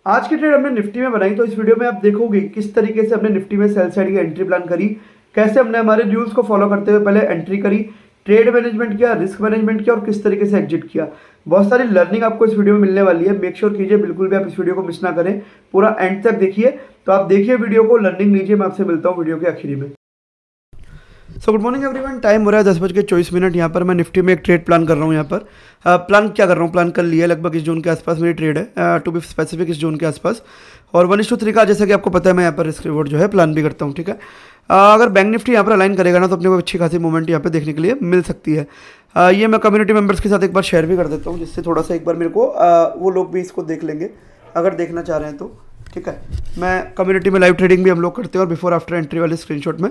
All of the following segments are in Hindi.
आज की ट्रेड हमने निफ्टी में बनाई, तो इस वीडियो में आप देखोगे किस तरीके से हमने निफ्टी में सेल साइड की एंट्री प्लान करी, कैसे हमने हमारे रूल्स को फॉलो करते हुए पहले एंट्री करी, ट्रेड मैनेजमेंट किया, रिस्क मैनेजमेंट किया और किस तरीके से एग्जिट किया। बहुत सारी लर्निंग आपको इस वीडियो में मिलने वाली है। मेक श्योर कीजिए बिल्कुल भी आप इस वीडियो को मिस ना करें, पूरा एंड तक देखिए। तो आप देखिए वीडियो को, लर्निंग लीजिए। मैं आपसे मिलता हूँ वीडियो के आखिरी में। So good morning everyone, time हो रहा है 10:24। यहाँ पर मैं निफ्टी में एक ट्रेड प्लान कर रहा हूँ। यहाँ पर प्लान क्या कर रहा हूँ, प्लान कर लिया है। लगभग इस जोन के आसपास मेरी ट्रेड है, टू बी स्पेसिफिक इस जोन के आसपास। और 1:3 का, जैसा कि आपको पता है, मैं यहाँ पर रिस्क रिवॉर्ड जो है प्लान भी करता हूँ। ठीक है, अगर बैंक निफ्टी यहाँ पर अलाइन करेगा ना, तो अपने को अच्छी खासी मूवमेंट यहाँ पर देखने के लिए मिल सकती है। ये मैं कम्युनिटी मेंबर्स के साथ एक बार शेयर भी कर देता हूँ, जिससे थोड़ा सा एक बार मेरे को वो लोग भी इसको देख लेंगे अगर देखना चाह रहे हैं तो। ठीक है, मैं कम्युनिटी में लाइव ट्रेडिंग भी हम लोग करते हैं और बिफोर आफ्टर एंट्री वाले स्क्रीनशॉट में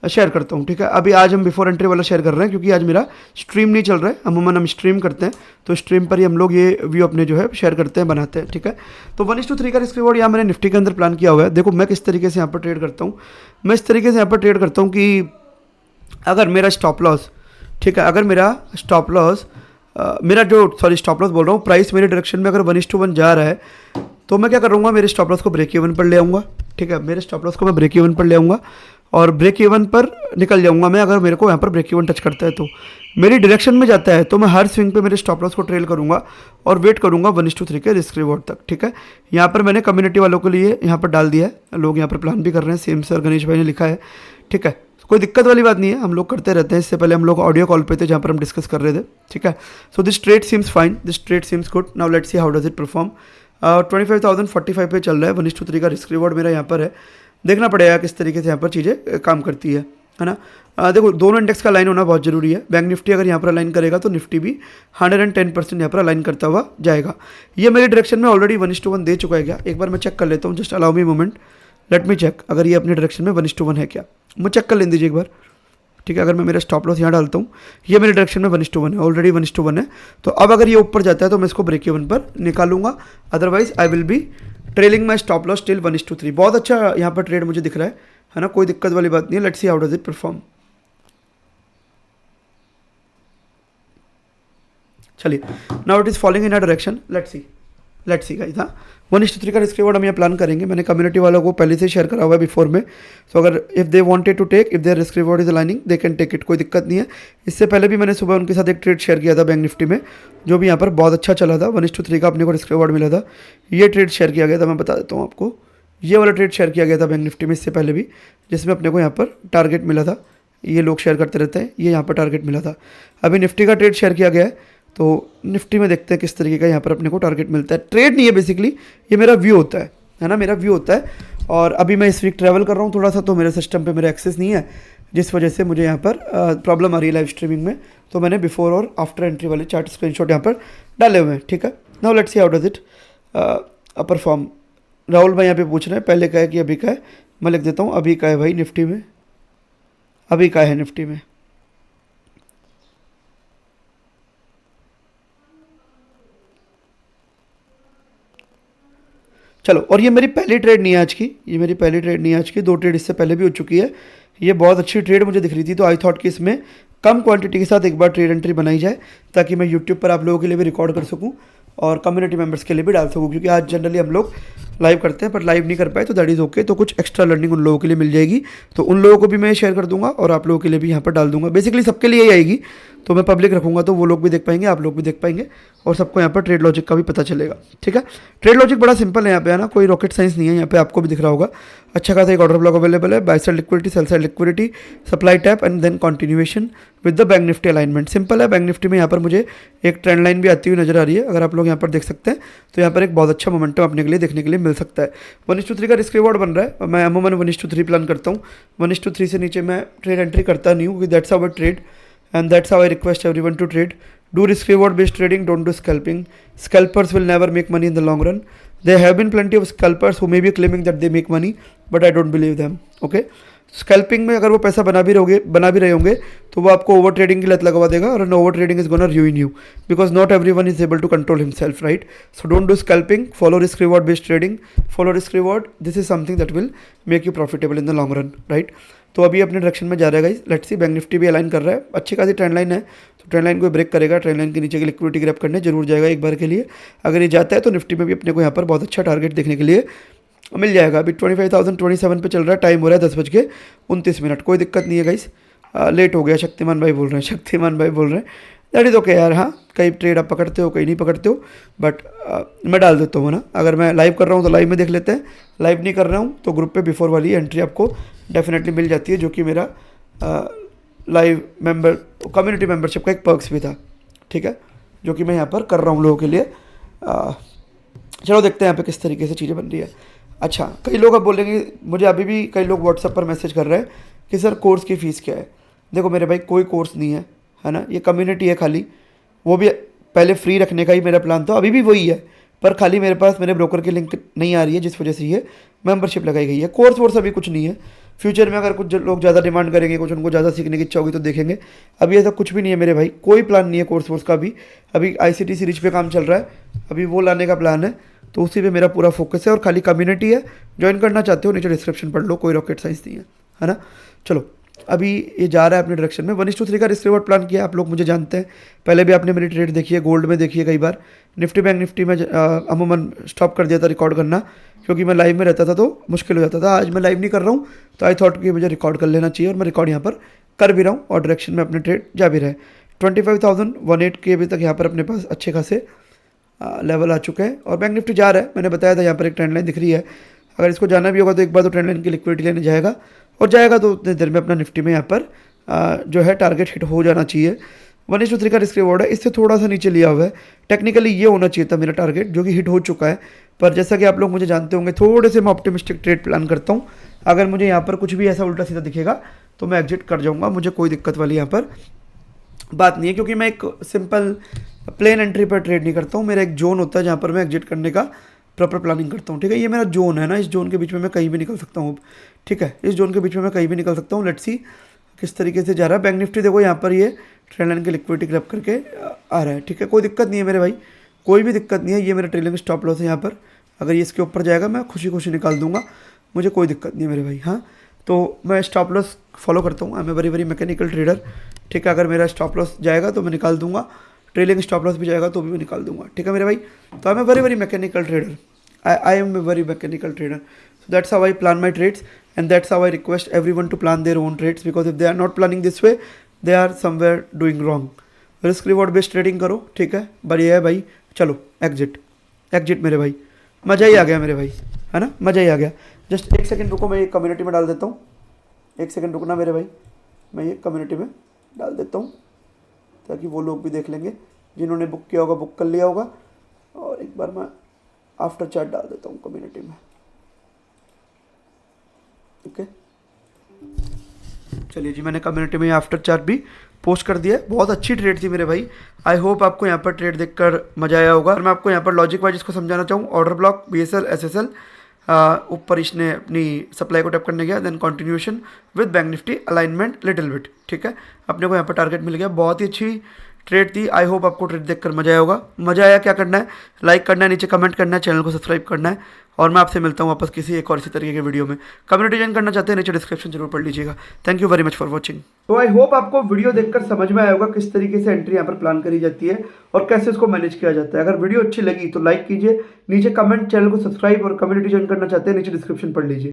शेयर करता हूँ। ठीक है, अभी आज हम बिफोर एंट्री वाला शेयर कर रहे हैं क्योंकि आज मेरा स्ट्रीम नहीं चल रहा है। अमूमन हम स्ट्रीम करते हैं, तो स्ट्रीम पर ही हम लोग ये व्यू अपने जो है शेयर करते हैं, बनाते हैं। ठीक है, तो 1:3 का रिस्क रिवॉर्ड यहाँ मैंने निफ्टी के अंदर प्लान किया हुआ है। देखो मैं किस तरीके से यहाँ पर ट्रेड करता हूँ। मैं इस तरीके से यहाँ पर ट्रेड करता हूँ कि अगर मेरा स्टॉप लॉस, ठीक है, अगर मेरा स्टॉप लॉस स्टॉप लॉस बोल रहा हूँ, प्राइस मेरे डायरेक्शन में अगर 1:1 जा रहा है, तो मैं क्या करूँगा, मेरे स्टॉप लॉस को ब्रेक इवन पर ले आऊँगा। ठीक है, मेरे स्टॉप लॉस को मैं ब्रेक इवन पर ले आऊँगा और ब्रेक इवन पर निकल जाऊँगा मैं। अगर मेरे को यहाँ पर ब्रेक इवन टच करता है, तो मेरी डायरेक्शन में जाता है, तो मैं हर स्विंग पे मेरे स्टॉप लॉस को ट्रेल करूँगा और वेट करूँगा 1:3 के रिस्क रिवॉर्ड तक। ठीक है, यहाँ पर मैंने कम्युनिटी वालों के लिए यहाँ पर डाल दिया है, लोग यहाँ पर प्लान भी कर रहे हैं। सेम सर गणेश भाई ने लिखा है। ठीक है, कोई दिक्कत वाली बात नहीं है, हम लोग करते रहते हैं। इससे पहले हम लोग ऑडियो कॉल पे थे जहाँ पर हम डिस्कस कर रहे थे। ठीक है, so this trade seems fine, this trade seems good. Now let's see how does it perform. 25,045 पे चल रहा है। 1:3 का रिस्क रिवॉर्ड मेरा यहाँ पर है। देखना पड़ेगा किस तरीके से यहाँ पर चीज़ें काम करती है ना। देखो दोनों इंडेक्स का लाइन होना बहुत ज़रूरी है। बैंक निफ्टी अगर यहाँ पर अलाइन करेगा तो निफ्टी भी 110% यहाँ पर अलाइन करता हुआ जाएगा। ये मेरे डायरेक्शन में ऑलरेडी 1:1 दे चुका है क्या, एक बार मैं चेक कर लेता हूँ। Just allow me moment, let me check अगर ये अपने डायरेक्शन में 1:1 है क्या, मैं चेक कर लें दीजिए एक बार। ठीक है, अगर मैं मेरा स्टॉप लॉस यहाँ डालता हूँ, ये मेरे डायरेक्शन में 1:1 है, ऑलरेडी 1:1 है। तो अब अगर ये ऊपर जाता है तो मैं इसको ब्रेक इवन पर निकालूंगा, otherwise I will be trailing my stop loss till 1:3। बहुत अच्छा यहाँ पर ट्रेड मुझे दिख रहा है ना, कोई दिक्कत वाली बात नहीं है। Let's see how does it perform. चलिए, now it is following in a direction, let's see guys. हाँ, 1:3 का रिस्क रिवॉर्ड हम ये प्लान करेंगे। मैंने कम्युनिटी वालों को पहले से शेयर करा हुआ है बिफोर में। तो अगर if they wanted to take, if their risk reward is aligning, they can take it, कोई दिक्कत नहीं है। इससे पहले भी मैंने सुबह उनके साथ एक ट्रेड शेयर किया था बैंक निफ्टी में, जो भी यहाँ पर बहुत अच्छा चला था। 1:3 का अपने को रिस्क रिवॉर्ड मिला था। ये ट्रेड शेयर किया गया था, मैं बता देता हूँ आपको। ये वाला ट्रेड शेयर किया गया था बैंक निफ्टी में इससे पहले भी, जिसमें अपने को यहाँ पर टारगेट मिला था। ये लोग शेयर करते रहते हैं, ये यहाँ पर टारगेट मिला था। अभी निफ्टी का ट्रेड शेयर किया गया है, तो निफ्टी में देखते हैं किस तरीके का यहाँ पर अपने को टारगेट मिलता है। ट्रेड नहीं है बेसिकली, ये मेरा व्यू होता है ना, मेरा व्यू होता है। और अभी मैं इस वीक ट्रैवल कर रहा हूँ थोड़ा सा, तो मेरे सिस्टम पे मेरा एक्सेस नहीं है, जिस वजह से मुझे यहाँ पर प्रॉब्लम आ रही है लाइव स्ट्रीमिंग में। तो मैंने बिफोर और आफ्टर एंट्री वाले चार्ट स्क्रीनशॉट यहाँ पर डाले हुए हैं। ठीक है, now let's see how does it perform. Rahul भाई यहाँ पे पूछ रहे हैं पहले का है कि अभी का है। मैं लिख देता हूँ अभी का है भाई निफ्टी में, अभी का है निफ्टी में। चलो, और ये मेरी पहली ट्रेड नहीं है आज की, ये मेरी पहली ट्रेड नहीं है आज की, 2 ट्रेड इससे पहले भी हो चुकी है। ये बहुत अच्छी ट्रेड मुझे दिख रही थी, तो आई थॉट कि इसमें कम क्वांटिटी के साथ एक बार ट्रेड एंट्री बनाई जाए, ताकि मैं यूट्यूब पर आप लोगों के लिए भी रिकॉर्ड कर सकूं और कम्युनिटी मेंबर्स के लिए भी डाल सकूं। क्योंकि आज जनरली हम लोग लाइव करते हैं, पर लाइव नहीं कर पाए, तो दैट इज़ ओके। तो कुछ एक्स्ट्रा लर्निंग उन लोगों के लिए मिल जाएगी, तो उन लोगों को भी मैं शेयर कर दूंगा और आप लोगों के लिए भी यहाँ पर डाल दूंगा। बेसिकली सबके लिए ही आएगी, तो मैं पब्लिक रखूंगा, तो वो लोग भी देख पाएंगे, आप लोग भी देख पाएंगे, और सबको यहाँ पर ट्रेड लॉजिक का भी पता चलेगा। ठीक है, ट्रेड लॉजिक बड़ा सिंपल है यहाँ पे, है ना, कोई रॉकेट साइंस नहीं है। यहाँ पे आपको भी दिख रहा होगा अच्छा खासा एक ऑर्डर ब्लॉक अवेलेबल है, buy side liquidity, sell side liquidity, supply tap and then continuation with the bank Nifty alignment. Simple है। बैंक निफ्टी में यहाँ पर मुझे एक ट्रेंड लाइन भी आती हुई नजर आ रही है, अगर आप लोग यहाँ पर देख सकते हैं, तो यहाँ पर एक बहुत अच्छा मोमेंटम अपने के लिए देखने के लिए मिल सकता है। 1:3 का रिस्क रिवॉर्ड बन रहा है। मैं अमूमन 1:3 प्लान करता हूँ। 1:3 से नीचे मैं ट्रेड एंट्री करता नहीं हूँ, क्योंकि that's our trade and that's how I request everyone to trade. Do risk reward based trading, don't do scalping. Scalpers will never make money in the long run. There have been plenty of scalpers who may be claiming that they make money, but I don't believe them. Okay, scalping में अगर वो पैसा बना भी रहे होंगे, तो वो आपको ओवर ट्रेडिंग की लत लगवा देगा, और over trading is gonna ruin you, because not everyone is able to control himself, right? So don't do scalping, follow risk reward based trading, follow risk reward. This is something that will make you profitable in the long run, right? तो अभी अपने डायरेक्शन में जा रहा है guys. Let's see, bank Nifty भी अलाइन कर रहा है, अच्छी खासी ट्रेंड लाइन है, तो ट्रेंड लाइन को ब्रेक करेगा, ट्रेंड लाइन के नीचे की लिक्विडिटी ग्रैब करने जरूर जाएगा एक बार के लिए। अगर ये जाता है तो निफ्टी में भी अपने को यहाँ पर बहुत अच्छा टारगेट देखने के लिए मिल जाएगा। अभी 25,027 पे चल रहा है, टाइम हो रहा है 10:29। कोई दिक्कत नहीं है गाइस, लेट हो गया, शक्तिमान भाई बोल रहे हैं, शक्तिमान भाई बोल रहे हैं, दैट इज़ ओके यार। हाँ, कई ट्रेड आप पकड़ते हो, कहीं नहीं पकड़ते हो, बट मैं डाल देता हूँ ना। अगर मैं लाइव कर रहा हूँ तो लाइव में देख लेते हैं, लाइव नहीं कर रहा हूँ तो ग्रुप पे बिफोर वाली एंट्री आपको डेफिनेटली मिल जाती है, जो कि मेरा लाइव मेंबर कम्युनिटी मेंबरशिप का एक पर्क्स भी था, ठीक है, जो कि मैं यहाँ पर कर रहा हूँ लोगों के लिए। चलो देखते हैं यहाँ पे किस तरीके से चीज़ें बन रही है। अच्छा, कई लोग अब बोलेंगे, मुझे अभी भी कई लोग व्हाट्सएप पर मैसेज कर रहे हैं कि सर कोर्स की फ़ीस क्या है। देखो मेरे भाई, कोई कोर्स नहीं है ना, ये कम्युनिटी है खाली। वो भी पहले फ्री रखने का ही मेरा प्लान था, अभी भी वही है, पर खाली मेरे पास मेरे ब्रोकर की लिंक नहीं आ रही है, जिस वजह से ये मेंबरशिप लगाई गई है। कोर्स वोर्स अभी कुछ नहीं है, फ्यूचर में अगर कुछ लोग ज़्यादा डिमांड करेंगे, कुछ उनको ज़्यादा सीखने की इच्छा होगी तो देखेंगे। अभी ऐसा कुछ भी नहीं है मेरे भाई, कोई प्लान नहीं है कोर्स वोर्स का भी। अभी ICT सीरीज पे काम चल रहा है, अभी वो लाने का प्लान है, तो उसी पे मेरा पूरा फोकस है। और खाली कम्युनिटी है, ज्वाइन करना चाहते हो नीचे डिस्क्रिप्शन पढ़ लो, कोई रॉकेट साइंस नहीं है ना। चलो, अभी ये जा रहा है अपने डायरेक्शन में। 1:3 का रिस्क रिवॉर्ड प्लान किया, आप लोग मुझे जानते हैं, पहले भी आपने मेरी ट्रेड देखी है, गोल्ड में देखी है कई बार। निफ्टी बैंक निफ्टी में अमूमन स्टॉप कर दिया था रिकॉर्ड करना, क्योंकि मैं लाइव में रहता था तो मुश्किल हो जाता था। आज मैं लाइव नहीं कर रहा हूँ, तो आई थॉट कि मुझे रिकॉर्ड कर लेना चाहिए, और मैं रिकॉर्ड यहाँ पर कर भी रहा हूँ, और डायरेक्शन में अपने ट्रेड जा भी रहे। 25,018 के अभी तक यहाँ पर अपने पास अच्छे खासे लेवल आ चुके हैं, और बैंक निफ्टी जा रहा है। मैंने बताया था यहाँ पर एक ट्रेंड लाइन दिख रही है, अगर इसको जाना भी होगा तो एक बार तो ट्रेंड लाइन की लिक्विडिटी लेने जाएगा, और जाएगा तो उतने देर में अपना निफ्टी में यहाँ पर जो है टारगेट हिट हो जाना चाहिए। 1:3 का रिस्क रिवॉर्ड है, इससे थोड़ा सा नीचे लिया हुआ है। टेक्निकली ये होना चाहिए था मेरा टारगेट, जो कि हिट हो चुका है, पर जैसा कि आप लोग मुझे जानते होंगे, थोड़े से मैं ऑप्टिमिस्टिक ट्रेड प्लान करता हूँ। अगर मुझे यहाँ पर कुछ भी ऐसा उल्टा सीधा दिखेगा तो मैं एग्जिट कर जाऊँगा, मुझे कोई दिक्कत वाली यहाँ पर बात नहीं है, क्योंकि मैं एक सिंपल प्लेन एंट्री पर ट्रेड नहीं करता हूँ। मेरा एक जोन होता है जहाँ पर मैं एग्जिट करने का प्रॉपर प्लानिंग करता हूँ, ठीक है। ये मेरा जोन है ना, इस जोन के बीच में मैं कहीं भी निकल सकता हूँ, ठीक है, इस जोन के बीच में मैं कहीं भी निकल सकता हूँ। लेट्स सी किस तरीके से जा रहा है। बैंक निफ्टी देखो यहाँ पर ये ट्रेंड लाइन की लिक्विडिटी ग्रैब करके आ रहा है, ठीक है, कोई दिक्कत नहीं है मेरे भाई, कोई भी दिक्कत नहीं है। ये मेरा ट्रेलिंग स्टॉप लॉस है यहाँ पर, अगर ये इसके ऊपर जाएगा मैं खुशी खुशी निकाल दूंगा, मुझे कोई दिक्कत नहीं है मेरे भाई। हाँ, तो मैं स्टॉप लॉस फॉलो करता हूँ, I am a very very mechanical trader, ठीक है। अगर मेरा स्टॉप लॉस जाएगा तो मैं निकाल दूंगा, ट्रेलिंग स्टॉप लॉस भी जाएगा तो भी मैं निकाल दूंगा, ठीक है मेरे भाई। तो I am a very very mechanical trader, I am a very mechanical trader. So that's how I plan my trades, and that's how I request everyone to plan their own trades, because if they are not planning this way, they are somewhere doing wrong. Risk reward based trading करो, ठीक है, बढ़िया है भाई। चलो एग्जिट मेरे भाई, मज़ा ही आ गया मेरे भाई, है ना, मज़ा ही आ गया। जस्ट एक सेकंड रुको, मैं ये कम्युनिटी में डाल देता हूँ, एक सेकंड रुकना मेरे भाई, मैं ये कम्युनिटी में डाल देता हूँ, ताकि वो लोग भी देख लेंगे जिन्होंने बुक किया होगा, बुक कर लिया होगा। और एक बार मैं आफ्टर चार्ट डाल देता हूँ कम्युनिटी में, ओके। चलिए जी, मैंने कम्युनिटी में आफ्टर चार्ट भी पोस्ट कर दिया है। बहुत अच्छी ट्रेड थी मेरे भाई, आई होप आपको यहाँ पर ट्रेड देखकर मजा आया होगा। और मैं आपको यहाँ पर लॉजिक वाइज इसको समझाना चाहूँ। ऑर्डर ब्लॉक, BSL, SSL, ऊपर इसने अपनी सप्लाई को टैप करने गया, then continuation with bank Nifty alignment little bit, ठीक है। अपने को यहाँ पर टारगेट मिल गया, बहुत ही अच्छी ट्रेड थी। आई होप आपको ट्रेड देखकर मजा आया होगा। मजा आया, क्या करना है, लाइक करना है, नीचे कमेंट करना है, चैनल को सब्सक्राइब करना है, और मैं आपसे मिलता हूँ वापस किसी एक और इसी तरीके के वीडियो में। कम्युनिटी ज्वाइन करना चाहते हैं, नीचे डिस्क्रिप्शन जरूर पढ़ लीजिएगा। Thank you very much for watching. तो आई होप आपको वीडियो देखकर समझ में आया होगा किस तरीके से एंट्री यहाँ पर प्लान करी जाती है और कैसे इसको मैनेज किया जाता है। अगर वीडियो अच्छी लगी तो लाइक कीजिए, नीचे कमेंट, चैनल को सब्सक्राइब, और कम्युनिटी ज्वाइन करना चाहते हैं नीचे डिस्क्रिप्शन पढ़ लीजिए।